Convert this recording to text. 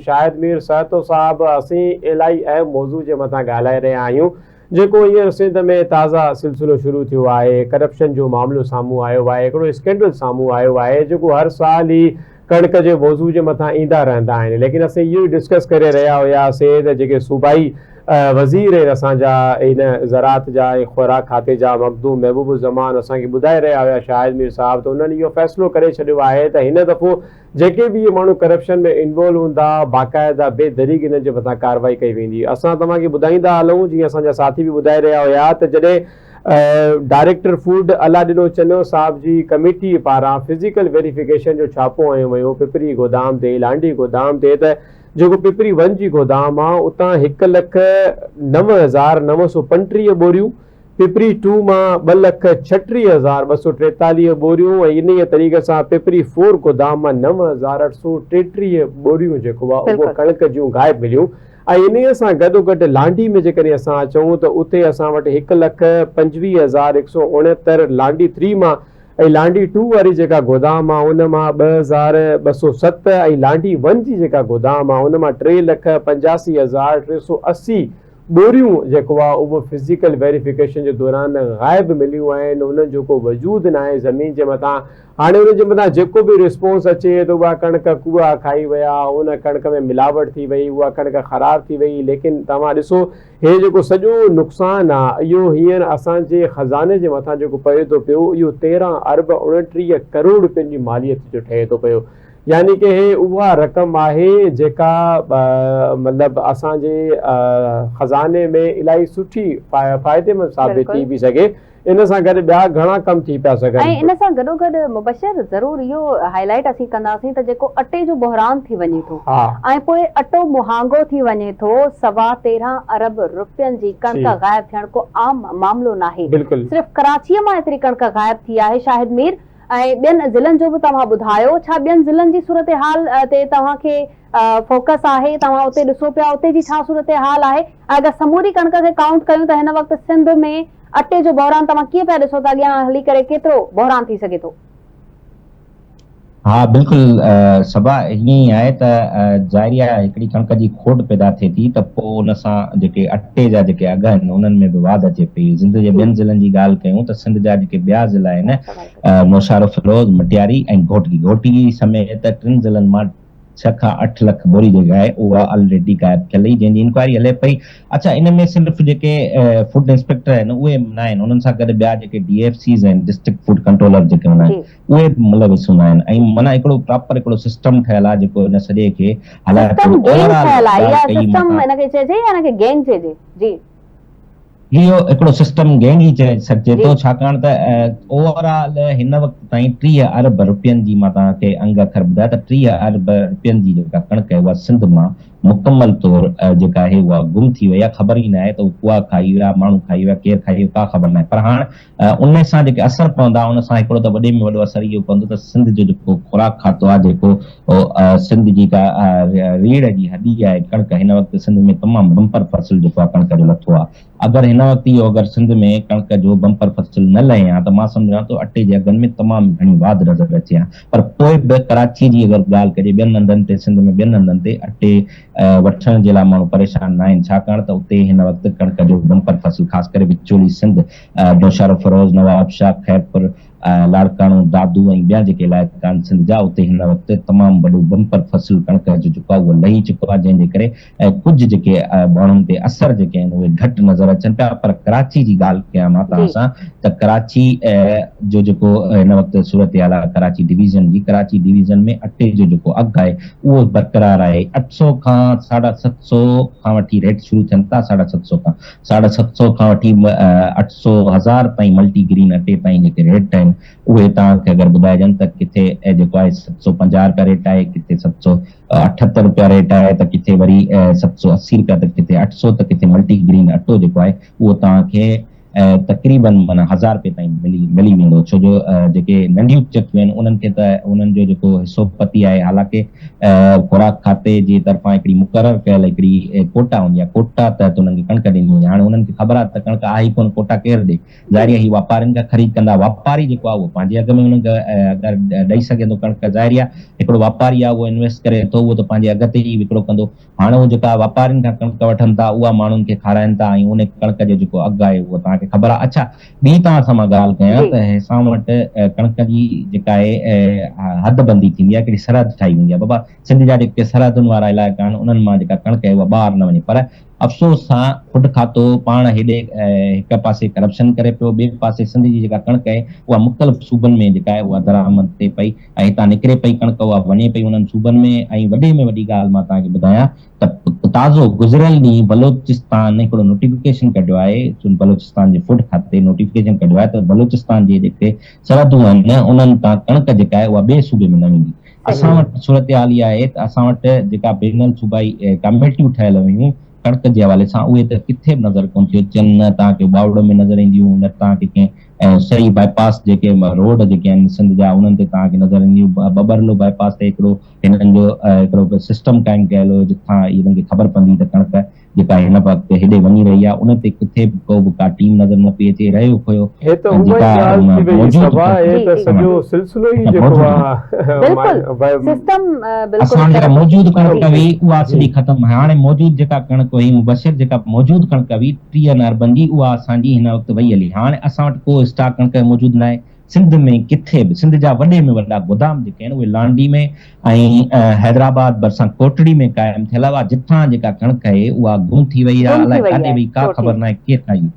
शाहिद मीर सहतो साहब असीं इलाही अहम मौज़ू जे मथां ॻाल्हाए रहिया आहियूं जेको हींअर सिंध में ताज़ा सिलसिलो शुरू थियो आहे। करप्शन जो मामलो साम्हूं आयो आहे, हिकिड़ो स्कैंडल साम्हूं आयो आहे जेको हर साल ई कणिक जे मौज़ू जे मथां ईंदा रहंदा आहिनि। लेकिन असीं इहो ई डिस्कस करे रहिया हुआसीं त जेके सूबाई वज़ीर आहिनि असांजा इन ज़राअत जा ऐं ख़ुराक खाते जा मखदूम महबूब ज़मान असांखे ॿुधाए रहिया हुआ शाहिद मीर साहब, त उन्हनि इहो फ़ैसिलो करे छॾियो आहे त हिन दफ़ो जेके बि इहे माण्हू करप्शन में इन्वॉल्व हूंदा बाक़ाइदा बेदरीक इन्हनि जे मथां कार्रवाई कई वेंदी। असां तव्हांखे ॿुधाईंदा हलूं, जीअं असांजा साथी बि ॿुधाए रहिया हुया, त जॾहिं डायरेक्टर फूड अलादीनो चन्नो साहब जी कमेटी पारां फिज़िकल वेरिफिकेशन जो छापो हयो वियो पिपरी गोदाम ते, लांडी गोदाम ते, त जेको पिपरी 1 जी गोदाम आहे उतां 1,09,935 बोरियूं, पिपरी 2 मां 2,36,243 बोरियूं ऐं इन तरीक़े सां पिपरी 4 गोदाम मां 9,833 बोरियूं जेको आहे उहो कणिक जूं गायब मिलियूं। ऐं इन सां गॾोगॾु लांडी में जेकॾहिं असां अचूं त उते असां वटि 1,25,169 लांडी 3 मां ऐं लांडी 2 वारी जेका गोदाम आहे उन मां 2,207 ऐं लांडी 1 जी जेका गोदाम आहे उन मां 3,85,380 बोरियूं जेको आहे उहो फिज़िकल वेरिफिकेशन जे दौरान ग़ाइब मिलियूं आहिनि। उन्हनि जो को वजूद न आहे ज़मीन जे मथां। हाणे उन जे मथां जेको बि रिस्पॉन्स अचे त उहा कणिक कूड़ा खाई विया, उन कणिक में मिलावट थी वई, उहा कणिक ख़राब थी वई। लेकिन तव्हां ॾिसो हे जेको सॼो नुक़सानु आहे इहो हींअर असांजे ख़ज़ाने जे मथां जेको पए थो पियो इहो 13,29 करोड़ रुपयनि जी मालियत जो ठहे थो पियो। यानी कि हे उहा रक़म आहे जेका मतिलबु असांजे ख़ज़ाने में इलाही सुठी फ़ाइदेमंद साबित थी बि सघे। इन सां गॾु ॿिया घणा कम थी पिया सघनि। ऐं इन सां गॾोगॾु मुबशर ज़रूरु इहो हाईलाइट असीं कंदासीं त जेको अटे जो बहिरान थी वञे थो ऐं पोइ अटो मुहांगो थी वञे थो, 13.25 अरब रुपयनि जी कणिक ग़ाइब थियण को आम मामलो न आहे। सिर्फ़ु कराचीअ मां एतिरी कणिक ग़ाइब थी आहे शाहिद मीर। ऐं ॿियनि ज़िलनि जो बि तव्हां ॿुधायो, छा ॿियनि ज़िलनि जी सूरत हाल ते तव्हांखे फोकस आहे? तव्हां उते ॾिसो पिया उते जी छा सूरत हाल आहे? अगरि समूरी कणिक खे काउंट कयूं त हिन वक़्तु सिंध में अटे जो बहिरान तव्हां कीअं पिया ॾिसो था, अॻियां हली करे केतिरो बहिरान थी सघे थो? हाँ बिल्कुल सबा हीअं ई आहे त ज़ाहिरी आहे हिकिड़ी कणिक जी खोट पैदा थिए थी त पोइ उन सां जेके अटे जा जेके अघ आहिनि उन्हनि में बि वाध अचे पई। सिंध जे ॿियनि ज़िलनि जी ॻाल्हि कयूं त सिंध जा जेके ॿिया ज़िला आहिनि नौशारो फिरोज़, मटियारी ऐं घोटी समेत 3 ज़िलनि मां 6 खां 8 लख बोरी जेका आहे उहा ऑलरेडी गायब थियल हुई, जंहिंजी इंक्वायरी हले पई। अच्छा, इन में सिर्फ़ु जेके फूड इंस्पेक्टर आहिनि उहे न आहिनि, उन्हनि सां गॾु ॿिया जेके DFCs आहिनि, डिस्ट्रिक्ट फूड कंट्रोलर जेके हूंदा आहिनि उहे मुलविस हूंदा आहिनि। ऐं माना हिकिड़ो प्रॉपर हिकिड़ो सिस्टम ठहियल आहे जेको इन सॼे खे हलाए इहो हिकिड़ो सिस्टम गैंग ई चई सघिजे थो, छाकाणि त ओवरऑल हिन वक़्तु ताईं 30 अरब रुपयनि जी मां तव्हांखे अंग अखर ॿुधाया त 30 अरब रुपयनि जी जेका कणिक आहे उहा सिंध मां मुकमल तौर जेका आहे उहा गुम थी वई आहे। ख़बर ई न आहे त उहा खाई विया, माण्हू खाई विया, केरु खाई वियो, का ख़बर न आहे। पर हाणे उन सां जेके असर पवंदा उन सां हिकिड़ो त वॾे में वॾो असर इहो पवंदो त सिंध जो जेको ख़ुराक खातो आहे, जेको सिंध जी का रीढ़ जी हॾी आहे कणिक, हिन वक़्तु सिंध में तमामु बम्पर फसल जेको आहे कणिक जो लथो आहे। अगरि हिन वक़्तु इहो अगरि सिंध में कणिक जो बम्पर फसल न लहे हा त मां सम्झां थो अटे जे अघनि में तमामु घणी वाध नज़र अचे हा। पर पोइ बि कराची जी अगरि ॻाल्हि कजे ॿियनि हंधनि ते, सिंध में ॿियनि हंधनि ते अटे वठण जे लाइ माण्हू परेशान न आहिनि, छाकाणि त उते हिन वक़्तु कणिक जो बम्पर फसल ख़ासि करे विचोली सिंध, नौशारो फिरोज़, नवाबशाह, खैरपुर, लाड़काणो, दादू ऐं ॿिया जेके इलाइक़ा आहिनि सिंध जा, उते हिन वक़्तु तमामु वॾो बम्पर फसल कणिक जो जेको आहे उहो लही चुको आहे, जंहिंजे करे कुझु जेके माण्हुनि ते असर जेके आहिनि उहे घटि नज़र अचनि पिया। पर कराची जी ॻाल्हि कयां मां तव्हां सां त कराची जो जेको हिन वक़्तु सूरत हाल आहे कराची डिवीज़न जी, कराची डिवीज़न में अटे जो जेको अघु आहे उहो बरक़रार आहे। 800 खां 750 खां वठी रेट शुरू थियनि था, 750 खां वठी 800 1000 ताईं मल्टीग्रीन अटे ताईं जेके रेट आहिनि उहे तव्हांखे अगरि ॿुधाइजनि त किथे जेको आहे 750 रुपया रेट आहे, किथे 778 रुपया रेट आहे, त किथे वरी 780 रुपया, त किथे 800, त किथे मल्टीग्रीन अटो जेको आहे उहो तव्हांखे तक़रीबन माना 1000 रुपए ताईं मिली वेंदो, छो जो जेके नंढियूं चकियूं आहिनि उन्हनि खे त उन्हनि जो जेको हिसो पती आहे, हालांकि खुराक खाते जी तरफ़ां हिकिड़ी मुक़ररु कयल हिकिड़ी कोटा हूंदी आहे, कोटा तहत उन्हनि खे कणिक ॾिनी वञे। हाणे उन्हनि खे ख़बर आहे त कणिक आहे ई कोन, कोटा केरु ॾे, ज़ाहिर आहे ही वापारियुनि खां ख़रीद कंदा, वापारी जेको आहे उहो पंहिंजे अघ में उन्हनि खे अगरि ॾेई सघे थो कणिक, ज़ाहिर आहे हिकिड़ो वापारी आहे उहो इन्वेस्ट करे थो, उहो त पंहिंजे अघ ते ई विकिणो कंदो। हाणे उहो जेका वापारियुनि खां कणिक वठनि था उहा माण्हुनि खे खाराइनि था ऐं उन कणिक जो जेको अघु आहे उहो तव्हांखे ख़बर आहे। अच्छा, ॿी तव्हां सां मां ॻाल्हि कयां त असां वटि कणिक जी जेका आहे हदबंदी थींदी आहे, हिकिड़ी सरहद ठाही वेंदी आहे। बाबा सिंध जा जेके सरहदुनि वारा इलाइक़ा आहिनि उन्हनि मां जेका कणिक आहे उहा ॿाहिरि न वञे, पर अफ़सोस सां खुड खातो पाण हेॾे हिक पासे करप्शन करे पियो, ॿिए पासे सिंध जी जेका कणिक आहे उहा मुख़्तलिफ़ सूबनि में जेका आहे उहा दरामद थिए पई ऐं हितां निकिरे पई कणिक, उहा वञे पई उन्हनि सूबनि में। ऐं वॾे में वॾी ॻाल्हि मां तव्हांखे ॿुधायां त ताज़ो गुज़िरियल ॾींहुं बलोचिस्तान हिकिड़ो नोटिफिकेशन कढियो आहे, बलोचिस्तान जे फूड खाते नोटिफिकेशन कढियो आहे त बलोचिस्तान जे जेके सरहदूं आहिनि उन्हनि तां कणिक जेका आहे उहा ॿिए सूबे में न वेंदी। असां वटि सूरत हाल इहा आहे त असां वटि जेका बेनल सूबाई कमेटियूं ठहियल हुयूं कणिक जे हवाले सां, उहे त किथे बि नज़र कोन थियूं अचनि, न तव्हांखे बावड़ो में नज़र ईंदियूं, न तव्हांखे कंहिं सही बाईपास जेके रोड जेके आहिनि सिंध जा उन्हनि ते तव्हांखे नज़र ईंदियूं। बबरलो बाईपास ते हिकिड़ो हिननि जो हिकिड़ो सिस्टम क़ाइमु कयल हो जिथां हिननि खे ख़बर पवंदी त कणिक जेका हिन वक़्तु हेॾे वञी रही आहे, उन ते किथे बि का टीम नज़र न पई अचे, रहियो हुयो हे त उहा ई ॻाल्हि थी वई सभा, हे त सॼो सिलसिलो ई जेको आहे सिस्टम असां जेका मौजूद कणिक हुई उहा सॼी ख़तम। हाणे मौजूद जेका कणिक हुई मुबशर जेका मौजूद कणिक हुई 30 अरबनि जी, उहा असांजी हिन वक़्तु वई हली। हाणे असां वटि को स्टॉक कणिक मौजूद न आहे सिंध में किथे बि। सिंध जा वॾे में वॾा गोदाम जेके आहिनि उहे लांडी में ऐं हैदराबाद भरिसां कोटड़ी में क़ाइमु थियल हुआ, जिथां जेका कणिक आहे उहा गुम थी वई आहे, अलाए काॾे वई का ख़बर न आहे, केरु खाई।